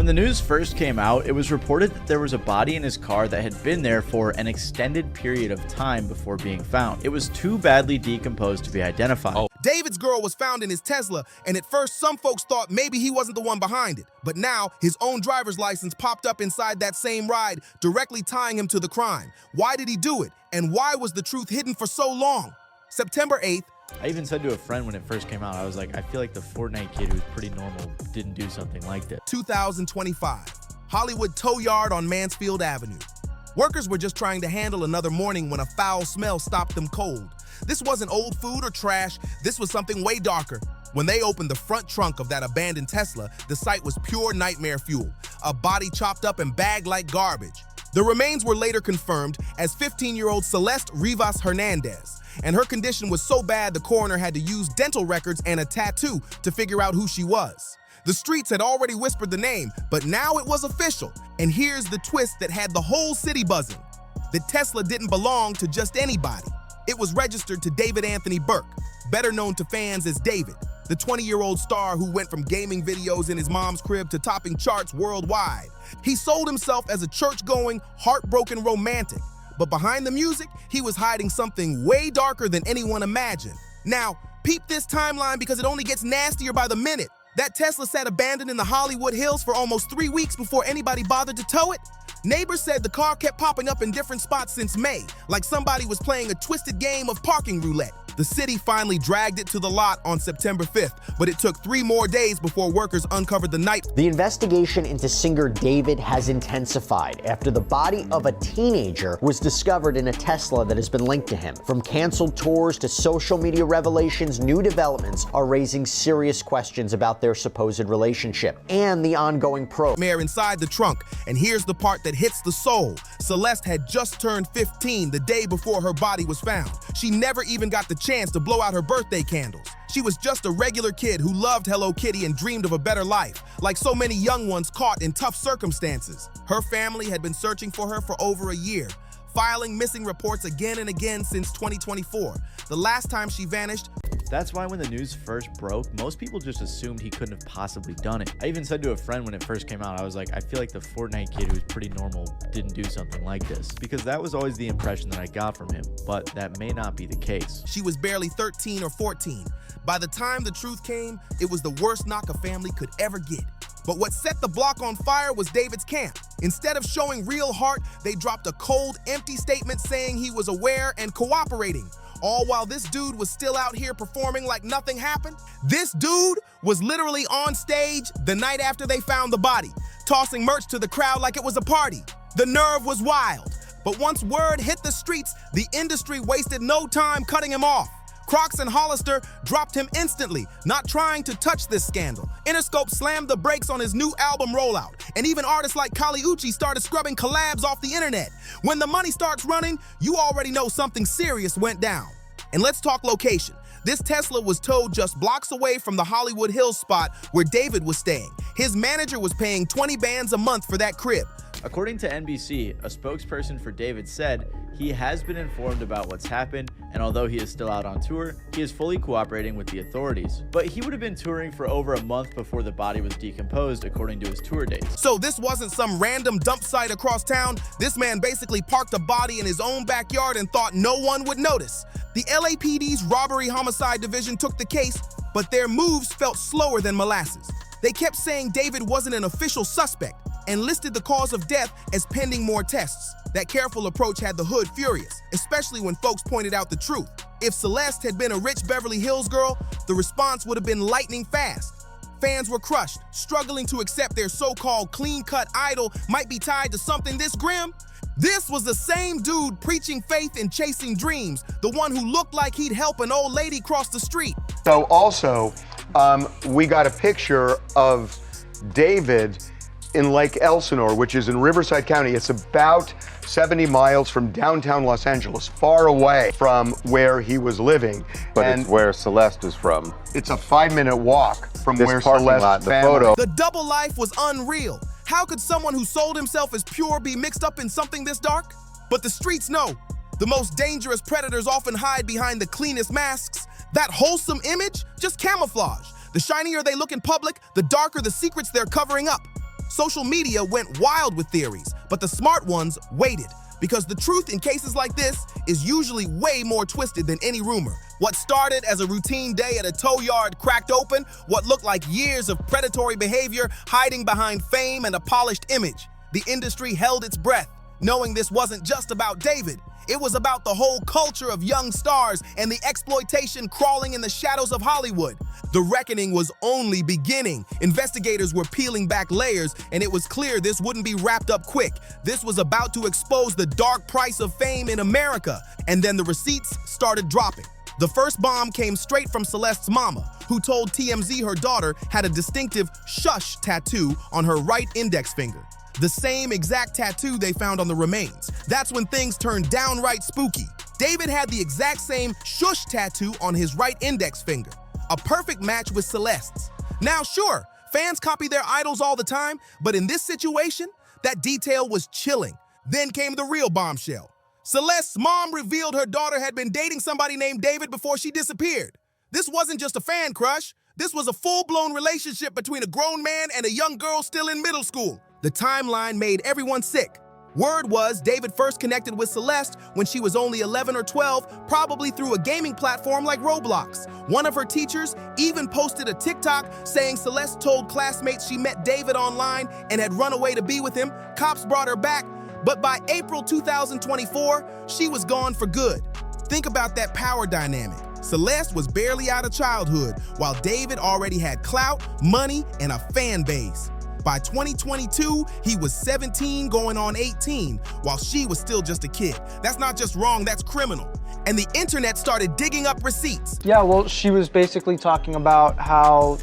When the news first came out, it was reported that there was a body in his car that had been there for an extended period of time before being found. It was too badly decomposed to be identified. David's girl was found in his Tesla, and at first some folks thought maybe he wasn't the one behind it. But now his own driver's license popped up inside that same ride, directly tying him to the crime. Why did he do it? And why was the truth hidden for so long? September 8th. I even said to a friend when it first came out, I was like, I feel like the Fortnite kid who's pretty normal didn't do something like this. 2025, Hollywood tow yard on Mansfield Avenue. Workers were just trying to handle another morning when a foul smell stopped them cold. This wasn't old food or trash, this was something way darker. When they opened the front trunk of that abandoned Tesla, the sight was pure nightmare fuel, a body chopped up and bagged like garbage. The remains were later confirmed as 15-year-old Celeste Rivas Hernandez, and her condition was so bad the coroner had to use dental records and a tattoo to figure out who she was. The streets had already whispered the name, but now it was official. And here's the twist that had the whole city buzzing. The Tesla didn't belong to just anybody. It was registered to David Anthony Burke, better known to fans as David, the 20-year-old star who went from gaming videos in his mom's crib to topping charts worldwide. He sold himself as a church-going, heartbroken romantic. But behind the music, he was hiding something way darker than anyone imagined. Now, peep this timeline because it only gets nastier by the minute. That Tesla sat abandoned in the Hollywood Hills for almost 3 weeks before anybody bothered to tow it. Neighbors said the car kept popping up in different spots since May, like somebody was playing a twisted game of parking roulette. The city finally dragged it to the lot on September 5th, but it took 3 more days before workers uncovered the night. The investigation into singer David has intensified after the body of a teenager was discovered in a Tesla that has been linked to him. From canceled tours to social media revelations, new developments are raising serious questions about their supposed relationship and the ongoing probe. Inside the trunk, and here's the part that hits the soul. Celeste had just turned 15 the day before her body was found. She never even got the chance to blow out her birthday candles. She was just a regular kid who loved Hello Kitty and dreamed of a better life, like so many young ones caught in tough circumstances. Her family had been searching for her for over a year, filing missing reports again and again since 2024. The last time she vanished. That's why when the news first broke, most people just assumed he couldn't have possibly done it. I even said to a friend when it first came out, I was like, I feel like the Fortnite kid who's pretty normal didn't do something like this, because that was always the impression that I got from him, but that may not be the case. She was barely 13 or 14. By the time the truth came, it was the worst knock a family could ever get. But what set the block on fire was David's camp. Instead of showing real heart, they dropped a cold, empty statement saying he was aware and cooperating. All while this dude was still out here performing like nothing happened. This dude was literally on stage the night after they found the body, tossing merch to the crowd like it was a party. The nerve was wild. But once word hit the streets, the industry wasted no time cutting him off. Crocs and Hollister dropped him instantly, not trying to touch this scandal. Interscope slammed the brakes on his new album rollout, and even artists like Kali Uchis started scrubbing collabs off the internet. When the money starts running, you already know something serious went down. And let's talk location. This Tesla was towed just blocks away from the Hollywood Hills spot where David was staying. His manager was paying 20 bands a month for that crib. According to NBC, a spokesperson for David said he has been informed about what's happened, and although he is still out on tour, he is fully cooperating with the authorities. But he would have been touring for over a month before the body was decomposed, according to his tour dates. So this wasn't some random dump site across town. This man basically parked a body in his own backyard and thought no one would notice. The LAPD's Robbery Homicide Division took the case, but their moves felt slower than molasses. They kept saying David wasn't an official suspect and listed the cause of death as pending more tests. That careful approach had the hood furious, especially when folks pointed out the truth. If Celeste had been a rich Beverly Hills girl, the response would have been lightning fast. Fans were crushed, struggling to accept their so-called clean-cut idol might be tied to something this grim. This was the same dude preaching faith and chasing dreams, the one who looked like he'd help an old lady cross the street. So also, we got a picture of David in Lake Elsinore, which is in Riverside County. It's about 70 miles from downtown Los Angeles, far away from where he was living. But it's where Celeste is from. It's a 5-minute walk from this where parking lot, Celeste's the family. photo. The double life was unreal. How could someone who sold himself as pure be mixed up in something this dark? But the streets know. The most dangerous predators often hide behind the cleanest masks. That wholesome image, just camouflage. The shinier they look in public, the darker the secrets they're covering up. Social media went wild with theories, but the smart ones waited. Because the truth in cases like this is usually way more twisted than any rumor. What started as a routine day at a tow yard cracked open, what looked like years of predatory behavior hiding behind fame and a polished image. The industry held its breath, knowing this wasn't just about David. It was about the whole culture of young stars and the exploitation crawling in the shadows of Hollywood. The reckoning was only beginning. Investigators were peeling back layers, and it was clear this wouldn't be wrapped up quick. This was about to expose the dark price of fame in America. And then the receipts started dropping. The first bomb came straight from Celeste's mama, who told TMZ her daughter had a distinctive shush tattoo on her right index finger. The same exact tattoo they found on the remains. That's when things turned downright spooky. David had the exact same shush tattoo on his right index finger, a perfect match with Celeste's. Now sure, fans copy their idols all the time, but in this situation, that detail was chilling. Then came the real bombshell. Celeste's mom revealed her daughter had been dating somebody named David before she disappeared. This wasn't just a fan crush. This was a full-blown relationship between a grown man and a young girl still in middle school. The timeline made everyone sick. Word was David first connected with Celeste when she was only 11 or 12, probably through a gaming platform like Roblox. One of her teachers even posted a TikTok saying Celeste told classmates she met David online and had run away to be with him. Cops brought her back, but by April 2024, she was gone for good. Think about that power dynamic. Celeste was barely out of childhood, while David already had clout, money, and a fan base. By 2022, he was 17 going on 18, while she was still just a kid. That's not just wrong, that's criminal. And the internet started digging up receipts. Yeah, well, she was basically talking about how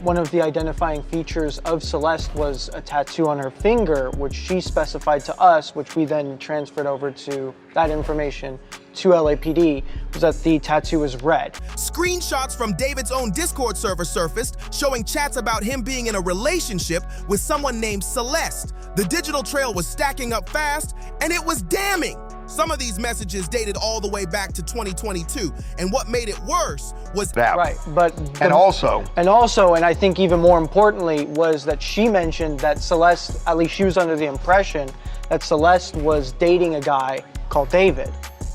one of the identifying features of Celeste was a tattoo on her finger, which she specified to us, which we then transferred over to that information to LAPD, was that the tattoo was red. Screenshots from David's own Discord server surfaced, showing chats about him being in a relationship with someone named Celeste. The digital trail was stacking up fast, and it was damning. Some of these messages dated all the way back to 2022, and what made it worse was that. Right, but And also, and I think even more importantly, was that she mentioned that Celeste, at least she was under the impression that Celeste was dating a guy called David,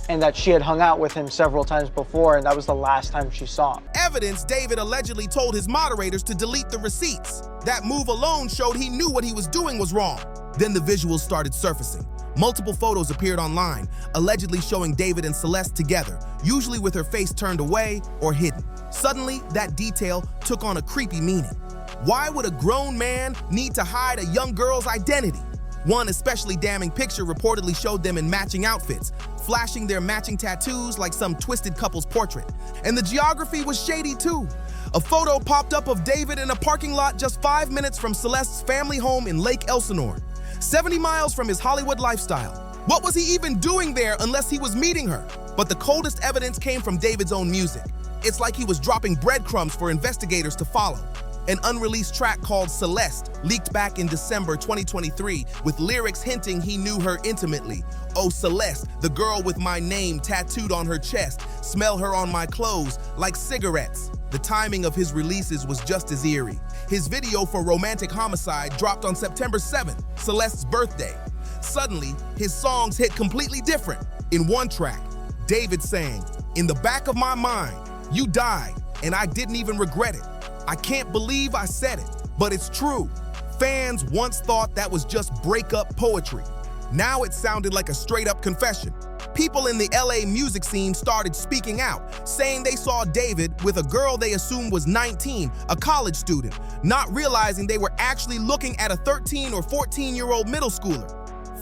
and that she had hung out with him several times before, and that was the last time she saw him. evidence. David allegedly told his moderators to delete the receipts. That move alone showed he knew what he was doing was wrong. Then the visuals started surfacing. Multiple photos appeared online, allegedly showing David and Celeste together, usually with her face turned away or hidden. Suddenly, that detail took on a creepy meaning. Why would a grown man need to hide a young girl's identity? One especially damning picture reportedly showed them in matching outfits, flashing their matching tattoos like some twisted couple's portrait. And the geography was shady too. A photo popped up of David in a parking lot just 5 minutes from Celeste's family home in Lake Elsinore, 70 miles from his Hollywood lifestyle. What was he even doing there unless he was meeting her? But the coldest evidence came from David's own music. It's like he was dropping breadcrumbs for investigators to follow. An unreleased track called Celeste leaked back in December 2023 with lyrics hinting he knew her intimately. Oh Celeste, the girl with my name tattooed on her chest, smell her on my clothes like cigarettes. The timing of his releases was just as eerie. His video for Romantic Homicide dropped on September 7th, Celeste's birthday. Suddenly, his songs hit completely different. In one track, David sang, "In the back of my mind, you died, and I didn't even regret it. I can't believe I said it, but it's true." Fans once thought that was just breakup poetry. Now it sounded like a straight-up confession. People in the LA music scene started speaking out, saying they saw David with a girl they assumed was 19, a college student, not realizing they were actually looking at a 13 or 14-year-old middle schooler.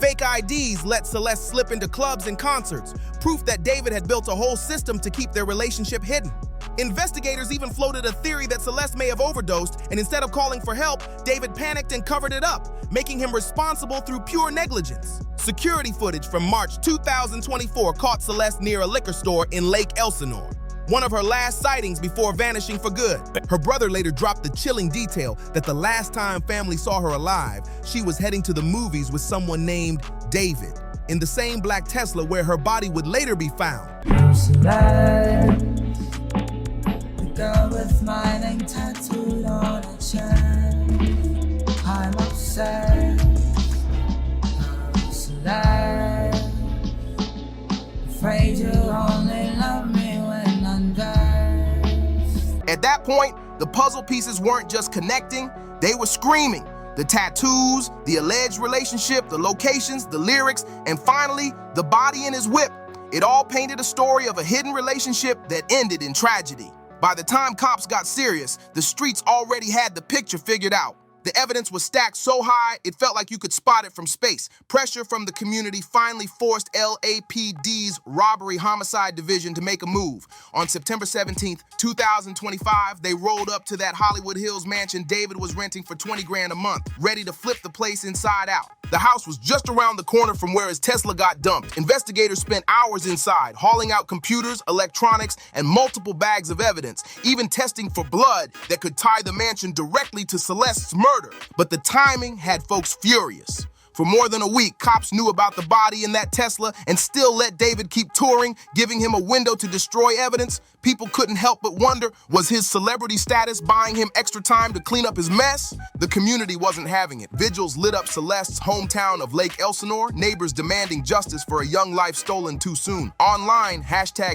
Fake IDs let Celeste slip into clubs and concerts, proof that David had built a whole system to keep their relationship hidden. Investigators even floated a theory that Celeste may have overdosed, and instead of calling for help, David panicked and covered it up, making him responsible through pure negligence. Security footage from March 2024 caught Celeste near a liquor store in Lake Elsinore, one of her last sightings before vanishing for good. Her brother later dropped the chilling detail that the last time family saw her alive, she was heading to the movies with someone named David, in the same black Tesla where her body would later be found. Girl with my name tattooed on her chest. I'm obsessed. said, Celeste, afraid you only love me when undressed. At that point, the puzzle pieces weren't just connecting, they were screaming. The tattoos, the alleged relationship, the locations, the lyrics, and finally, the body in his whip. It all painted a story of a hidden relationship that ended in tragedy. By the time cops got serious, the streets already had the picture figured out. The evidence was stacked so high, it felt like you could spot it from space. Pressure from the community finally forced LAPD's Robbery Homicide Division to make a move. On September 17th, 2025, they rolled up to that Hollywood Hills mansion David was renting for 20 grand a month, ready to flip the place inside out. The house was just around the corner from where his Tesla got dumped. Investigators spent hours inside, hauling out computers, electronics, and multiple bags of evidence, even testing for blood that could tie the mansion directly to Celeste's murder. But the timing had folks furious. For more than a week, cops knew about the body in that Tesla and still let David keep touring, giving him a window to destroy evidence. People couldn't help but wonder, was his celebrity status buying him extra time to clean up his mess? The community wasn't having it. Vigils lit up Celeste's hometown of Lake Elsinore, neighbors demanding justice for a young life stolen too soon. Online,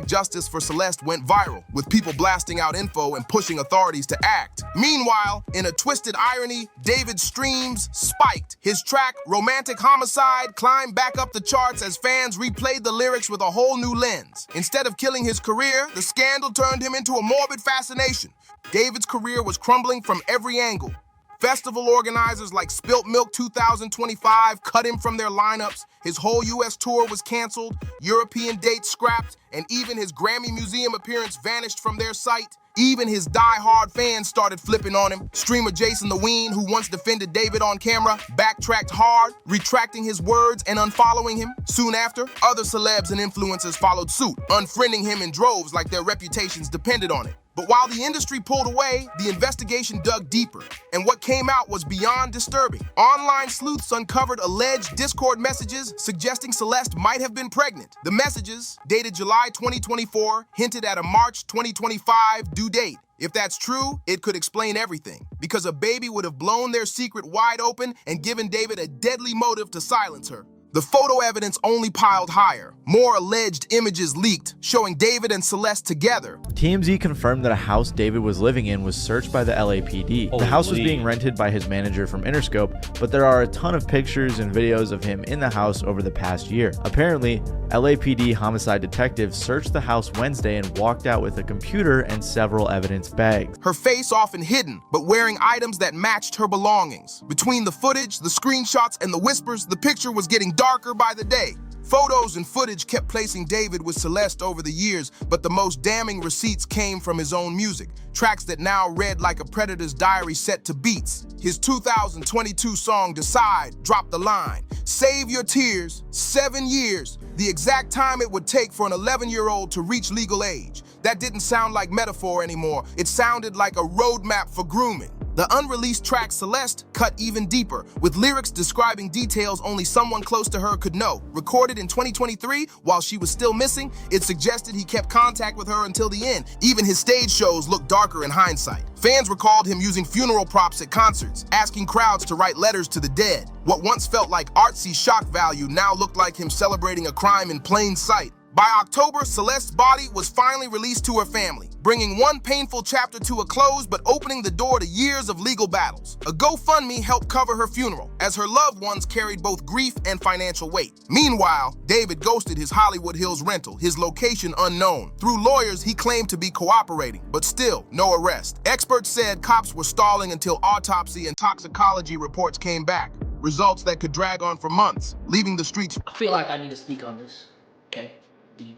#Justice for Celeste went viral, with people blasting out info and pushing authorities to act. Meanwhile, in a twisted irony, David's streams spiked. His track, Romantic Homicide, climbed back up the charts as fans replayed the lyrics with a whole new lens. Instead of killing his career, the scandal turned him into a morbid fascination. David's career was crumbling from every angle. Festival organizers like Spilt Milk 2025 cut him from their lineups. His whole US tour was canceled, European dates scrapped, and even his Grammy Museum appearance vanished from their site. Even his die-hard fans started flipping on him. Streamer Jason the Ween, who once defended David on camera, backtracked hard, retracting his words and unfollowing him. Soon after, other celebs and influencers followed suit, unfriending him in droves like their reputations depended on it. But while the industry pulled away, the investigation dug deeper, and what came out was beyond disturbing. Online sleuths uncovered alleged Discord messages suggesting Celeste might have been pregnant. The messages, dated July 2024, hinted at a March 2025 due date. If that's true, it could explain everything, because a baby would have blown their secret wide open and given David a deadly motive to silence her. The photo evidence only piled higher. More alleged images leaked, showing David and Celeste together. TMZ confirmed that a house David was living in was searched by the LAPD. The house was being rented by his manager from Interscope, but there are a ton of pictures and videos of him in the house over the past year. Apparently, LAPD homicide detectives searched the house Wednesday and walked out with a computer and several evidence bags. Her face often hidden, but wearing items that matched her belongings. Between the footage, the screenshots, and the whispers, the picture was getting darker by the day. Photos and footage kept placing David with Celeste over the years, but the most damning receipts came from his own music, tracks that now read like a predator's diary set to beats. His 2022 song, Decide, dropped the line, "Save your tears, 7 years," the exact time it would take for an 11-year-old to reach legal age. That didn't sound like metaphor anymore. It sounded like a roadmap for grooming. The unreleased track Celeste cut even deeper, with lyrics describing details only someone close to her could know. Recorded in 2023, while she was still missing, it suggested he kept contact with her until the end. Even his stage shows looked darker in hindsight. Fans recalled him using funeral props at concerts, asking crowds to write letters to the dead. What once felt like artsy shock value now looked like him celebrating a crime in plain sight. By October, Celeste's body was finally released to her family, bringing one painful chapter to a close but opening the door to years of legal battles. A GoFundMe helped cover her funeral, as her loved ones carried both grief and financial weight. Meanwhile, David ghosted his Hollywood Hills rental, his location unknown. Through lawyers, he claimed to be cooperating, but still, no arrest. Experts said cops were stalling until autopsy and toxicology reports came back, results that could drag on for months, leaving the streets. I feel like I need to speak on this, okay?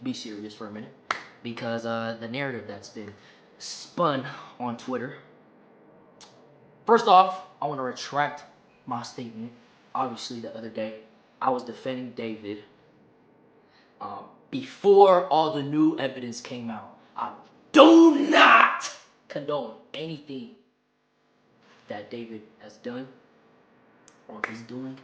Be serious for a minute, because the narrative that's been spun on Twitter. First off, I want to retract my statement. Obviously, the other day, I was defending David before all the new evidence came out. I do not condone anything that David has done or is doing.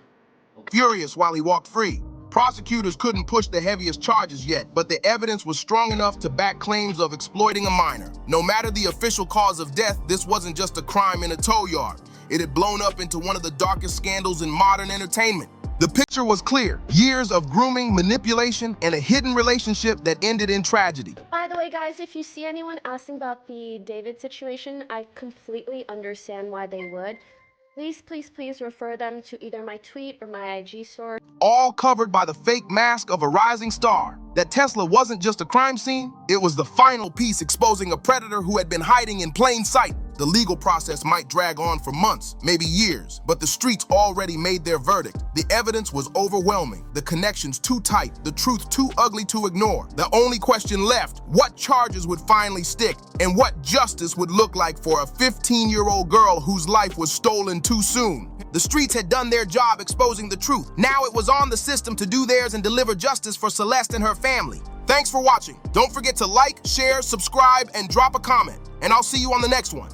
Furious while he walked free. Prosecutors couldn't push the heaviest charges yet, but the evidence was strong enough to back claims of exploiting a minor. No matter the official cause of death, this wasn't just a crime in a tow yard. It had blown up into one of the darkest scandals in modern entertainment. The picture was clear: years of grooming, manipulation, and a hidden relationship that ended in tragedy. By the way, guys, if you see anyone asking about the David situation, I completely understand why they would. Please refer them to either my tweet or my IG story. All covered by the fake mask of a rising star. That Tesla wasn't just a crime scene, it was the final piece exposing a predator who had been hiding in plain sight. The legal process might drag on for months, maybe years, but the streets already made their verdict. The evidence was overwhelming, the connections too tight, the truth too ugly to ignore. The only question left: what charges would finally stick, and what justice would look like for a 15-year-old girl whose life was stolen too soon. The streets had done their job exposing the truth. Now it was on the system to do theirs and deliver justice for Celeste and her family. Thanks for watching. Don't forget to like, share, subscribe, and drop a comment. And I'll see you on the next one.